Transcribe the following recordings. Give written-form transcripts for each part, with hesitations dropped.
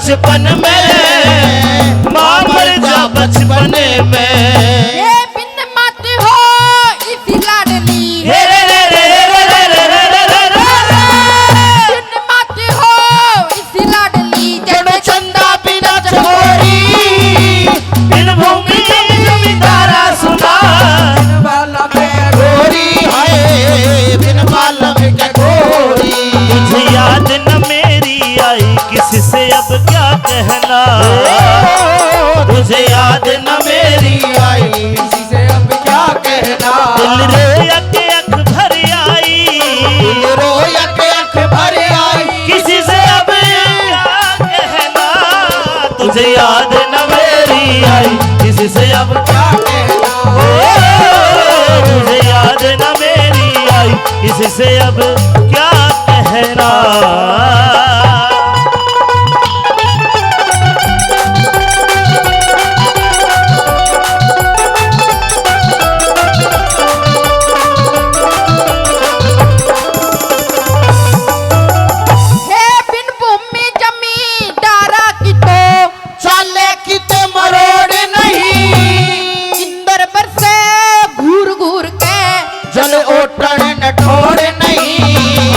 बचपन में, माँ मर जा बचपन में। ये बिन मत हो इसी लाडली, बिन मत हो इसी लाडली। जड़ो चंदा बिना चकोरी, बिन भूमि जमींदारा सुना। बिन बालम के गोरी हाय, बिन बालम के गोरी। तुझे याद न मेरी आई, किससे अब क्या कहना। तुझे याद न मेरी आई, किसी से अब क्या कहना। दिल रोया के अख भर आई, दिल रोया के अख भर आई, किसी से अब क्या कहना। तुझे याद न मेरी आई, किसी से अब क्या कहना। तुझे याद न मेरी आई, किसी से अब क्या कहना। जल ओटन न ठोर नहीं,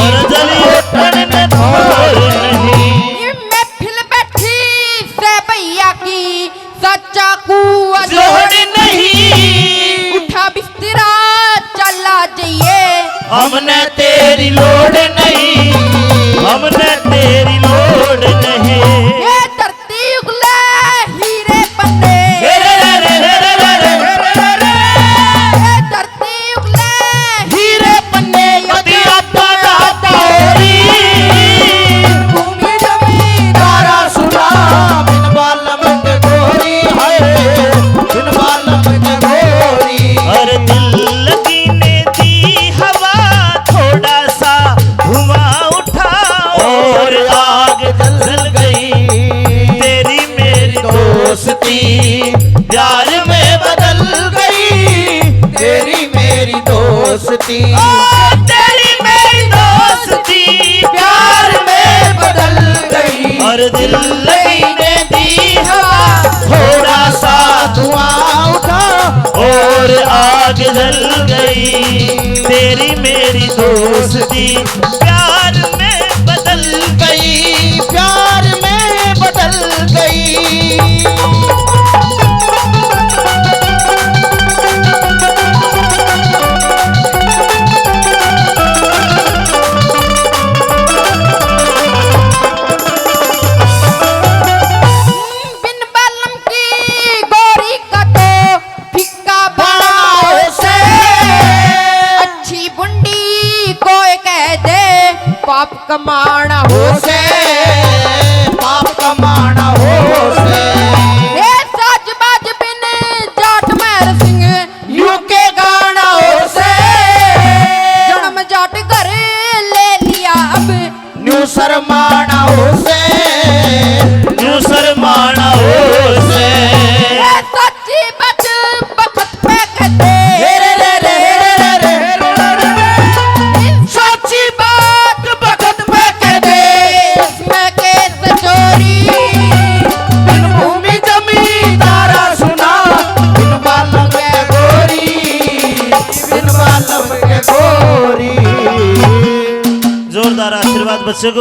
और जल ओटन न ठोर नहीं। महफिल बैठी से भैया की सच्चा कुआ जोड़ नहीं। उठा बिस्तरा चला जाइए, हमने तेरी लोड़ नहीं, हमने तेरी लोड़ नहीं। ये धरती उगले हीरे बने, प्यार में बदल गई तेरी मेरी दोस्ती। तेरी मेरी दोस्ती प्यार में बदल गई। और दिल लगी ने दी हवा, थोड़ा सा धुआं उठा और आग जल गई। तेरी मेरी दोस्ती प्यार में बदल गई, प्यार में बदल गई। पाप कमाना हो से, पाप कमाना हो से। ये साजबाज बिन जाट महर सिंह यू के गाना हो से। जन्म जाट घर ले लिया अब न्यू शर्माना हो से, न्यू शर्माना हो से। ये सच्ची बात बखत पे कहते, सच्ची बात बखत पे कहते। इसमें कैसे चोरी, बिन भूमि जमींदारा सुना। बिन बालम के गोरी, बिन बालम के गोरी। जोरदार आशीर्वाद बच्चे को।